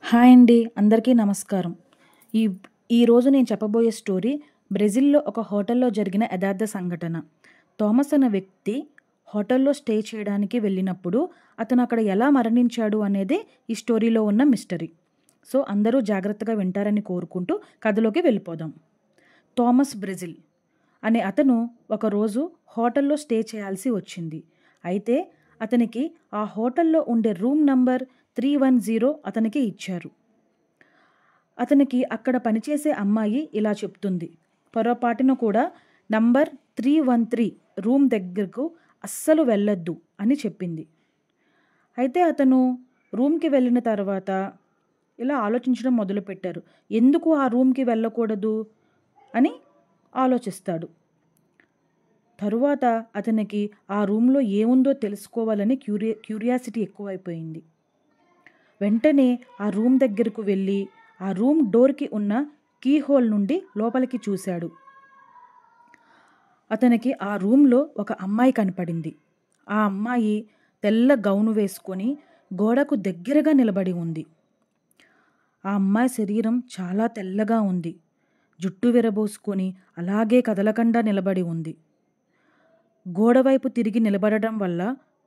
Hi అండి, అందరికీ నమస్కారం. ఈ ఈరోజు నేను చెప్పబోయే స్టోరీ బ్రెజిల్లో ఒక హోటల్లో జరిగిన యథార్థ సంఘటన. థామస్ అనే వ్యక్తి హోటల్లో స్టే చేయడానికి వెళ్ళినప్పుడు అతను అక్కడ ఎలా మరణించాడు అనేది ఈ స్టోరీలో ఉన్న మిస్టరీ. సో అందరూ జాగ్రత్తగా వింటారని కోరుకుంటూ కథలోకి వెళ్ళిపోదాం. థామస్ బ్రెజిల్ అనే అతను ఒకరోజు హోటల్లో స్టే చేయాల్సి వచ్చింది. అయితే అతనికి ఆ హోటల్లో ఉండే రూమ్ నంబర్ 310 అతనికి ఇచ్చారు. అతనికి అక్కడ పనిచేసే అమ్మాయి ఇలా చెప్తుంది, పొరపాటున కూడా నంబర్ 313 రూమ్ దగ్గరకు అస్సలు వెళ్ళొద్దు అని చెప్పింది. అయితే అతను రూమ్కి వెళ్ళిన తర్వాత ఇలా ఆలోచించడం మొదలుపెట్టారు. ఎందుకు ఆ రూమ్కి వెళ్ళకూడదు అని ఆలోచిస్తాడు. తరువాత అతనికి ఆ రూమ్లో ఏముందో తెలుసుకోవాలని క్యూరియాసిటీ ఎక్కువైపోయింది. వెంటనే ఆ రూమ్ దగ్గరకు వెళ్ళి ఆ రూమ్ డోర్కి ఉన్న కీ హోల్ నుండి లోపలికి చూశాడు. అతనికి ఆ రూమ్లో ఒక అమ్మాయి కనపడింది. ఆ అమ్మాయి తెల్ల గౌను వేసుకొని గోడకు దగ్గరగా నిలబడి ఉంది. ఆ అమ్మాయి శరీరం చాలా తెల్లగా ఉంది. జుట్టు విరబోసుకొని అలాగే కదలకుండా నిలబడి ఉంది. గోడవైపు తిరిగి నిలబడడం వల్ల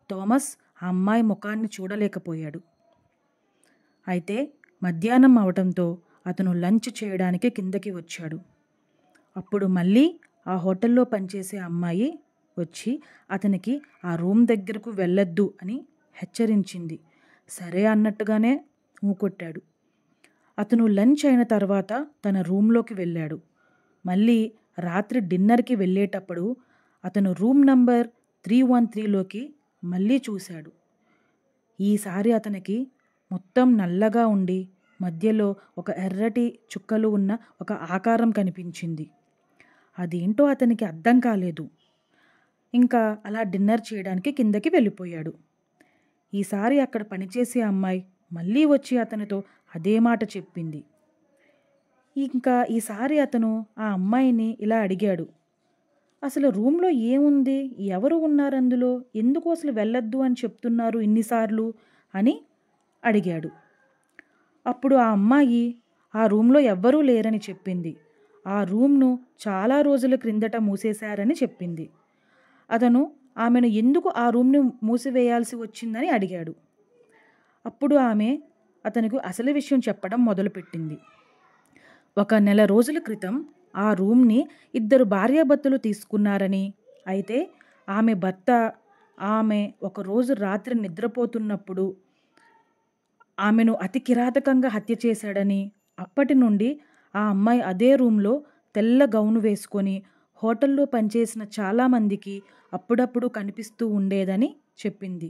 థామస్ ఆ అమ్మాయి ముఖాన్ని చూడలేకపోయాడు. అయితే మధ్యాహ్నం అవడంతో అతను లంచ్ చేయడానికి కిందకి వచ్చాడు. అప్పుడు మళ్ళీ ఆ హోటల్లో పనిచేసే అమ్మాయి వచ్చి అతనికి ఆ రూమ్ దగ్గరకు వెళ్ళొద్దు అని హెచ్చరించింది. సరే అన్నట్టుగానే ఊకొట్టాడు. అతను లంచ్ అయిన తర్వాత తన రూమ్లోకి వెళ్ళాడు. మళ్ళీ రాత్రి డిన్నర్కి వెళ్ళేటప్పుడు అతను రూమ్ నంబర్ 313లోకి మళ్ళీ చూశాడు. ఈసారి అతనికి మొత్తం నల్లగా ఉండి మధ్యలో ఒక ఎర్రటి చుక్కలు ఉన్న ఒక ఆకారం కనిపించింది. అదేంటో అతనికి అర్థం కాలేదు. ఇంకా అలా డిన్నర్ చేయడానికి కిందకి వెళ్ళిపోయాడు. ఈసారి అక్కడ పనిచేసే అమ్మాయి మళ్ళీ వచ్చి అతనితో అదే మాట చెప్పింది. ఇంకా ఈసారి అతను ఆ అమ్మాయిని ఇలా అడిగాడు, అసలు రూమ్లో ఏముంది, ఎవరు ఉన్నారు అందులో, ఎందుకు అసలు వెళ్ళొద్దు అని చెప్తున్నారు ఇన్నిసార్లు అని అడిగాడు. అప్పుడు ఆ అమ్మాయి ఆ రూమ్లో ఎవ్వరూ లేరని చెప్పింది. ఆ రూమ్ను చాలా రోజుల క్రిందట మూసేశారని చెప్పింది. అతను ఆమెను ఎందుకు ఆ రూమ్ను మూసివేయాల్సి వచ్చిందని అడిగాడు. అప్పుడు ఆమె అతనికి అసలు విషయం చెప్పడం మొదలుపెట్టింది. 1 నెల రోజుల క్రితం ఆ రూమ్ని 2 భార్యాభర్తలు తీసుకున్నారని, అయితే ఆమె భర్త ఆమె ఒకరోజు రాత్రి నిద్రపోతున్నప్పుడు ఆమెను అతి కిరాతకంగా హత్య చేశాడని, అప్పటి నుండి ఆ అమ్మాయి అదే రూమ్లో తెల్ల గౌను వేసుకొని హోటల్లో పనిచేసిన చాలామందికి అప్పుడప్పుడు కనిపిస్తూ ఉండేదని చెప్పింది.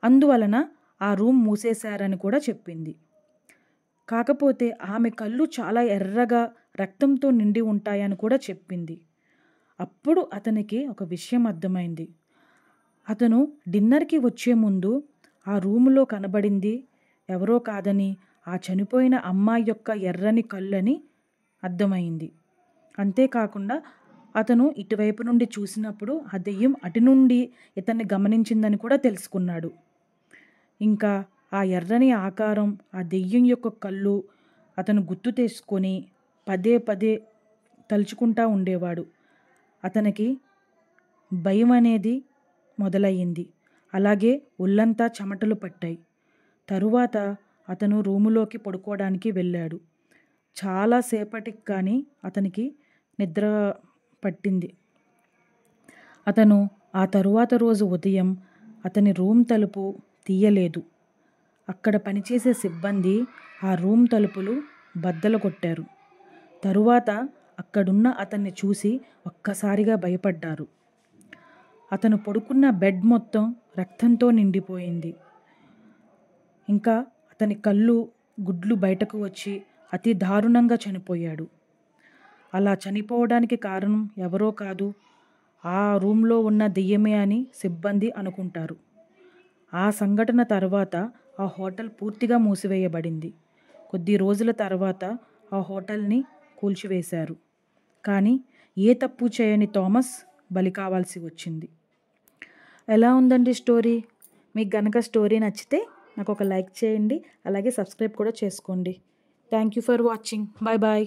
అందువలన ఆ రూమ్ మూసేశారని కూడా చెప్పింది. కాకపోతే ఆమె కళ్ళు చాలా ఎర్రగా రక్తంతో నిండి ఉంటాయని కూడా చెప్పింది. అప్పుడు అతనికి ఒక విషయం అర్థమైంది. అతను డిన్నర్కి వచ్చే ముందు ఆ రూములో కనబడింది ఎవరో కాదని, ఆ చనిపోయిన అమ్మాయి యొక్క ఎర్రని కళ్ళని అర్థమైంది. అంతేకాకుండా అతను ఇటువైపు నుండి చూసినప్పుడు ఆ దెయ్యం అటు నుండి ఇతన్ని గమనించిందని కూడా తెలుసుకున్నాడు. ఇంకా ఆ ఎర్రని ఆకారం, ఆ దెయ్యం యొక్క కళ్ళు అతను గుర్తు తెచ్చుకొని పదే పదే తలుచుకుంటూ ఉండేవాడు. అతనికి భయం అనేది మొదలయ్యింది. అలాగే ఒళ్ళంతా చెమటలు పట్టాయి. తరువాత అతను రూములోకి పడుకోవడానికి వెళ్ళాడు. చాలాసేపటికి కానీ అతనికి నిద్ర పట్టింది. అతను ఆ తరువాత రోజు ఉదయం అతని రూమ్ తలుపు తీయలేదు. అక్కడ పనిచేసే సిబ్బంది ఆ రూమ్ తలుపులు బద్దలు కొట్టారు. తరువాత అక్కడున్న అతన్ని చూసి ఒక్కసారిగా భయపడ్డారు. అతను పడుకున్న బెడ్ మొత్తం రక్తంతో నిండిపోయింది. ఇంకా అతని కళ్ళు గుడ్లు బయటకు వచ్చి అతి దారుణంగా చనిపోయాడు. అలా చనిపోవడానికి కారణం ఎవరో కాదు, ఆ రూమ్లో ఉన్న దెయ్యమే అని సిబ్బంది అనుకుంటారు. ఆ సంఘటన తర్వాత ఆ హోటల్ పూర్తిగా మూసివేయబడింది. కొద్ది రోజుల తర్వాత ఆ హోటల్ని కూల్చివేశారు. కానీ ఏ తప్పు చేయని థామస్ బలి కావాల్సి వచ్చింది. ఎలా ఉందండి స్టోరీ? మీకు గనక స్టోరీ నచ్చితే నాకు ఒక లైక్ చేయండి, అలాగే సబ్స్క్రైబ్ కూడా చేసుకోండి. Thank you for watching. Bye bye.